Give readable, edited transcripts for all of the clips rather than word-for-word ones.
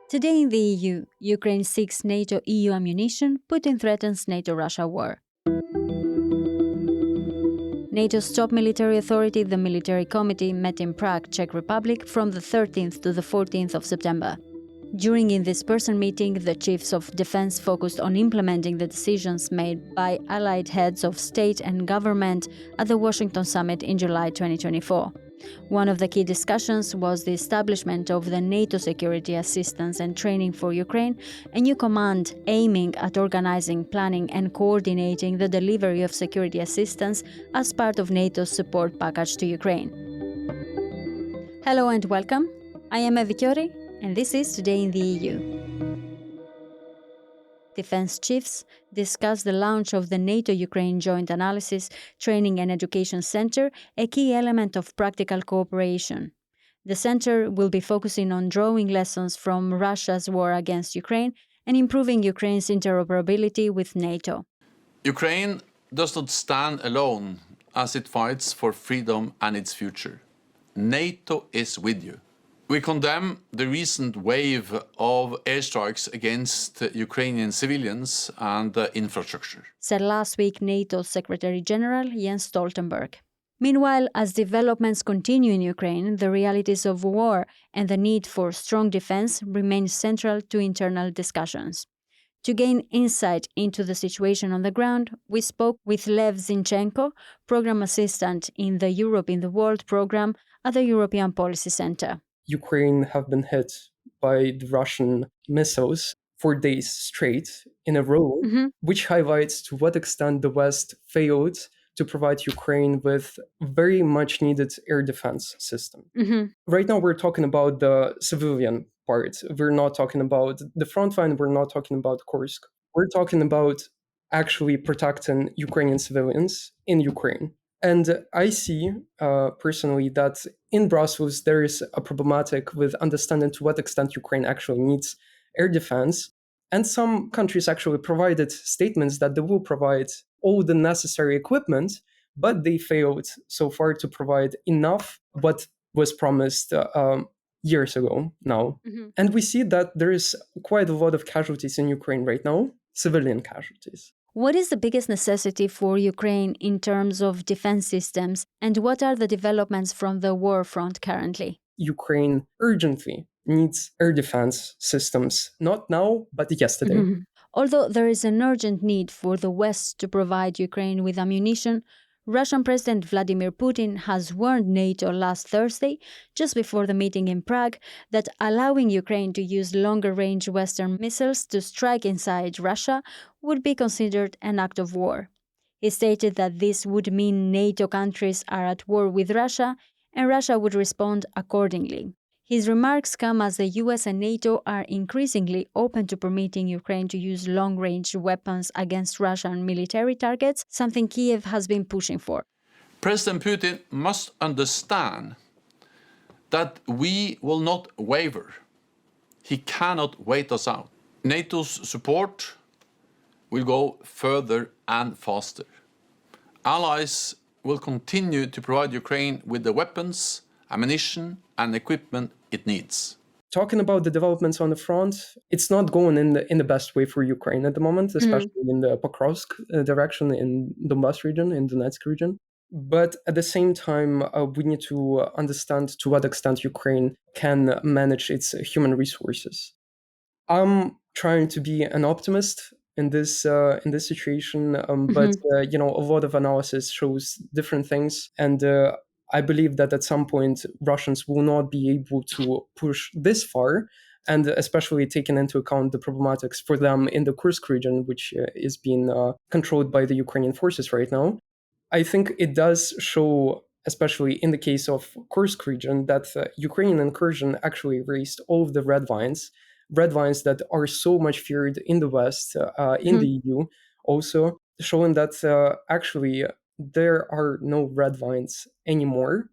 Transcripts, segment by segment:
Today in the EU, Ukraine seeks NATO-EU ammunition, Putin threatens NATO-Russia war. NATO's top military authority, the Military Committee, met in Prague, Czech Republic, from the 13th to the 14th of September. During in-person meeting, the chiefs of defense focused on implementing the decisions made by allied heads of state and government at the Washington summit in July 2024. One of the key discussions was the establishment of the NATO Security Assistance and Training for Ukraine, a new command aiming at organizing, planning and coordinating the delivery of security assistance as part of NATO's support package to Ukraine. Hello and welcome. I am Evi Chiori, and this is Today in the EU. Defense chiefs discussed the launch of the NATO-Ukraine Joint Analysis, Training and Education Center, a key element of practical cooperation. The center will be focusing on drawing lessons from Russia's war against Ukraine and improving Ukraine's interoperability with NATO. Ukraine does not stand alone as it fights for freedom and its future. NATO is with you. We condemn the recent wave of airstrikes against Ukrainian civilians and infrastructure, said last week NATO's Secretary General Jens Stoltenberg. Meanwhile, as developments continue in Ukraine, the realities of war and the need for strong defense remain central to internal discussions. To gain insight into the situation on the ground, we spoke with Lev Zinchenko, Program Assistant in the Europe in the World program at the European Policy Center. Ukraine have been hit by the Russian missiles 4 days straight in a row, which highlights to what extent the West failed to provide Ukraine with very much needed air defense system. Right now, we're talking about the civilian part. We're not talking about the front line. We're not talking about Kursk. We're talking about actually protecting Ukrainian civilians in Ukraine. And I see personally that in Brussels, there is a problematic with understanding to what extent Ukraine actually needs air defense. And some countries actually provided statements that they will provide all the necessary equipment, but they failed so far to provide enough what was promised years ago now. And we see that there is quite a lot of casualties in Ukraine right now, civilian casualties. What is the biggest necessity for Ukraine in terms of defense systems, and what are the developments from the war front currently? Ukraine urgently needs air defense systems, not now, but yesterday. Although there is an urgent need for the West to provide Ukraine with ammunition, Russian President Vladimir Putin has warned NATO last Thursday, just before the meeting in Prague, that allowing Ukraine to use longer-range Western missiles to strike inside Russia would be considered an act of war. He stated that this would mean NATO countries are at war with Russia, and Russia would respond accordingly. His remarks come as the US and NATO are increasingly open to permitting Ukraine to use long-range weapons against Russian military targets, something Kiev has been pushing for. President Putin must understand that we will not waver. He cannot wait us out. NATO's support will go further and faster. Allies will continue to provide Ukraine with the weapons, ammunition and equipment it needs. Talking about the developments on the front, it's not going in the best way for Ukraine at the moment, especially in the Pokrovsk direction in Donbas region, in Donetsk region. But at the same time, we need to understand to what extent Ukraine can manage its human resources. I'm trying to be an optimist in this situation, but a lot of analysis shows different things, and I believe that at some point Russians will not be able to push this far, and especially taking into account the problematics for them in the Kursk region, which is being controlled by the Ukrainian forces right now. I think it does show, especially in the case of Kursk region, that Ukrainian incursion actually raised all of the red lines that are so much feared in the West, in the EU, also showing that actually there are no red lines anymore,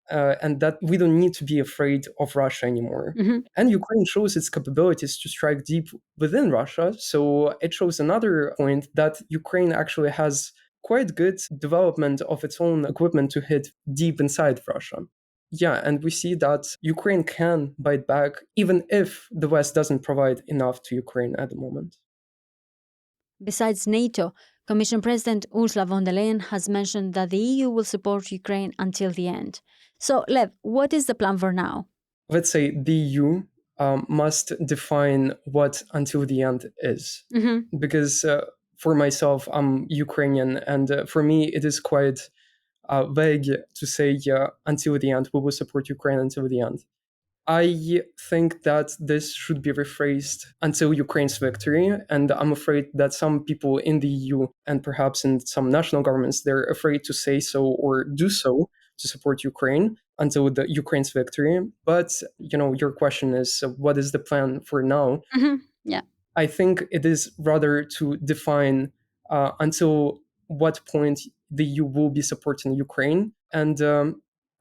and that we don't need to be afraid of Russia anymore. And Ukraine shows its capabilities to strike deep within Russia, so it shows another point that Ukraine actually has quite good development of its own equipment to hit deep inside Russia. Yeah, and we see that Ukraine can bite back even if the West doesn't provide enough to Ukraine at the moment. Besides NATO, Commission President Ursula von der Leyen has mentioned that the EU will support Ukraine until the end. So, Lev, what is the plan for now? Let's say the EU must define what until the end is. Because for myself, I'm Ukrainian, and for me, it is quite vague to say until the end, we will support Ukraine until the end. I think that this should be rephrased until Ukraine's victory. And I'm afraid that some people in the EU and perhaps in some national governments, they're afraid to say so or do so to support Ukraine until the Ukraine's victory. But, your question is, what is the plan for now? Yeah. I think it is rather to define until what point the EU will be supporting Ukraine. And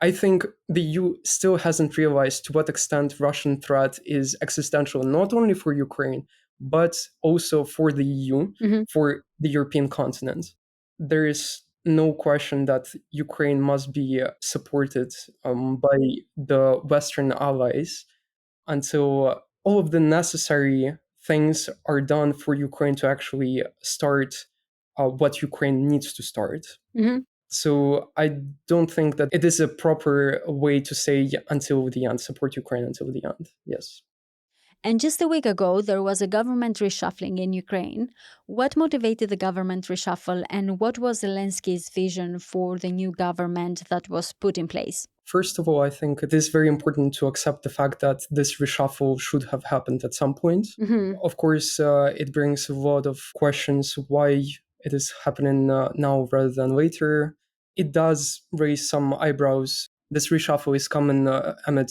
I think the EU still hasn't realized to what extent Russian threat is existential, not only for Ukraine, but also for the EU, for the European continent. There is no question that Ukraine must be supported by the Western allies until all of the necessary things are done for Ukraine to actually start what Ukraine needs to start. So I don't think that it is a proper way to say until the end, support Ukraine until the end. Yes. And just a week ago, there was a government reshuffling in Ukraine. What motivated the government reshuffle, and what was Zelensky's vision for the new government that was put in place? First of all, I think it is very important to accept the fact that this reshuffle should have happened at some point. Of course, it brings a lot of questions why it is happening now rather than later. It does raise some eyebrows. This reshuffle is coming amid,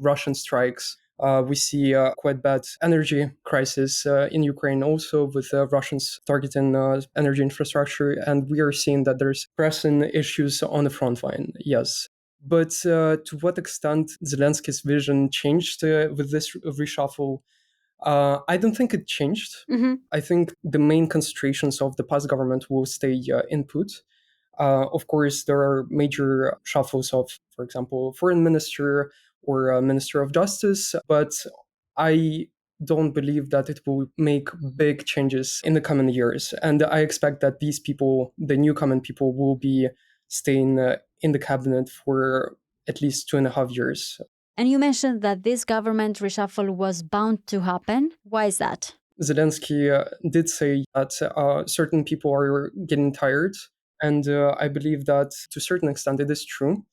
Russian strikes. We see quite bad energy crisis in Ukraine also, with Russians targeting energy infrastructure. And we are seeing that there's pressing issues on the front line. Yes. But to what extent Zelensky's vision changed with this reshuffle? I don't think it changed. I think the main concentrations of the past government will stay input. Of course, there are major shuffles of, for example, foreign minister or minister of justice, but I don't believe that it will make big changes in the coming years. And I expect that these people, the new coming people, will be staying in the cabinet for at least 2.5 years. And you mentioned that this government reshuffle was bound to happen. Why is that? Zelensky did say that certain people are getting tired. And I believe that to a certain extent it is true.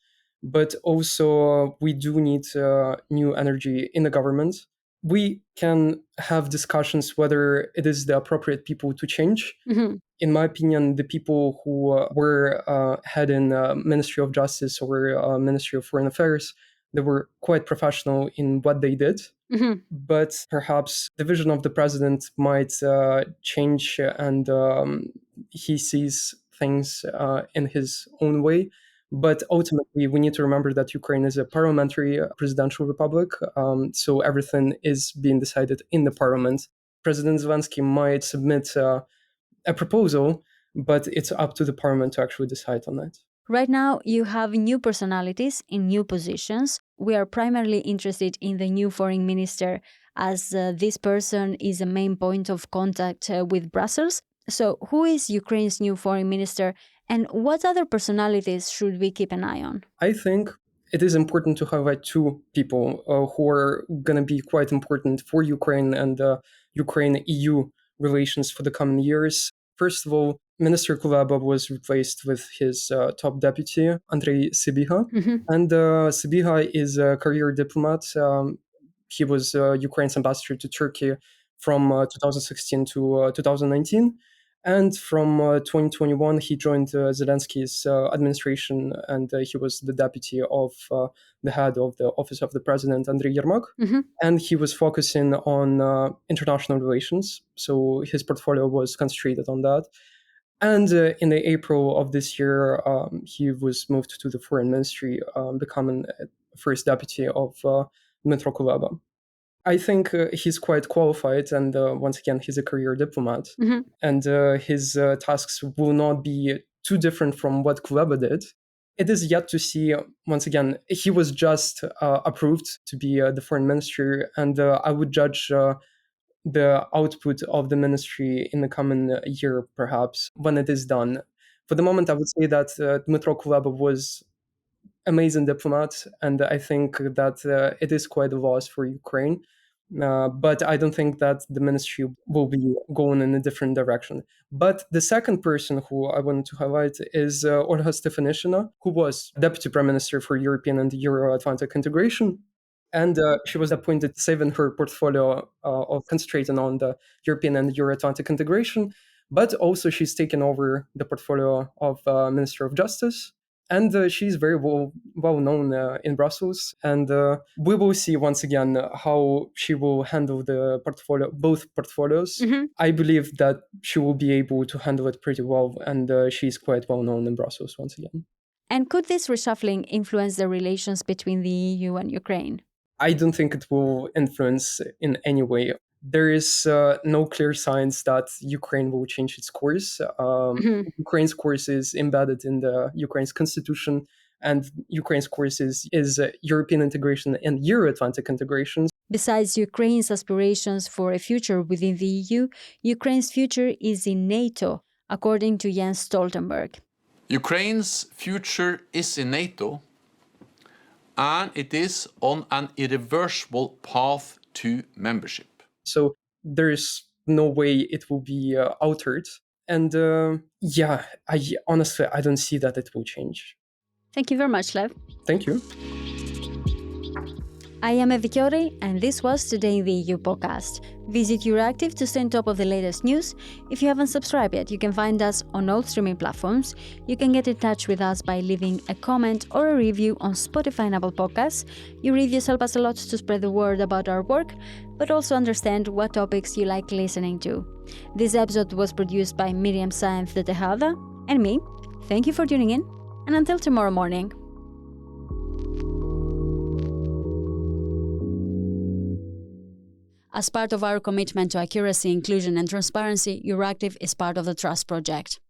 But also we do need new energy in the government. We can have discussions whether it is the appropriate people to change. In my opinion, the people who were heading Ministry of Justice or Ministry of Foreign Affairs, they were quite professional in what they did. But perhaps the vision of the president might change, and he sees things in his own way. But ultimately, we need to remember that Ukraine is a parliamentary presidential republic, so everything is being decided in the parliament. President Zelensky might submit a proposal, but it's up to the parliament to actually decide on it. Right now, you have new personalities in new positions. We are primarily interested in the new foreign minister, as this person is a main point of contact with Brussels. So, who is Ukraine's new foreign minister, and what other personalities should we keep an eye on? I think it is important to highlight two people who are going to be quite important for Ukraine and Ukraine-EU relations for the coming years. First of all, Minister Kuleba was replaced with his top deputy, Andrei Sybiha. And Sybiha is a career diplomat. He was Ukraine's ambassador to Turkey from 2016 to 2019. And from 2021, he joined Zelensky's administration, and he was the deputy of the head of the office of the president, Andriy Yermak. And he was focusing on international relations. So his portfolio was concentrated on that. And in the April of this year, he was moved to the foreign ministry, becoming first deputy of Dmytro Kuleba. I think he's quite qualified, and once again, he's a career diplomat. And his tasks will not be too different from what Kuleba did. It is yet to see. Once again, he was just approved to be the foreign minister, and I would judge the output of the ministry in the coming year, perhaps, when it is done. For the moment, I would say that Dmytro Kuleba was amazing diplomat, and I think that it is quite a loss for Ukraine. But I don't think that the ministry will be going in a different direction. But the second person who I wanted to highlight is Olga Stefanishyna, who was Deputy Prime Minister for European and Euro-Atlantic integration. And she was appointed, saving her portfolio of concentrating on the European and Euro-Atlantic integration. But also she's taken over the portfolio of Minister of Justice. And she's very well known in Brussels. And we will see once again how she will handle the both portfolios. Mm-hmm. I believe that she will be able to handle it pretty well. And she's quite well known in Brussels once again. And could this reshuffling influence the relations between the EU and Ukraine? I don't think it will influence in any way. There is no clear signs that Ukraine will change its course. Ukraine's course is embedded in the Ukraine's constitution, and Ukraine's course is European integration and Euro-Atlantic integration. Besides Ukraine's aspirations for a future within the EU, Ukraine's future is in NATO, according to Jens Stoltenberg. Ukraine's future is in NATO, and it is on an irreversible path to membership. So there is no way it will be altered. And I honestly don't see that it will change. Thank you very much, Lev. Thank you. I am Evi Kiori, and this was Today in the EU podcast. Visit Euractiv to stay on top of the latest news. If you haven't subscribed yet, you can find us on all streaming platforms. You can get in touch with us by leaving a comment or a review on Spotify and Apple Podcasts. Your reviews help us a lot to spread the word about our work, but also understand what topics you like listening to. This episode was produced by Miriam Saenz de Tejada and me. Thank you for tuning in, and until tomorrow morning. As part of our commitment to accuracy, inclusion, and transparency, Euractiv is part of the Trust Project.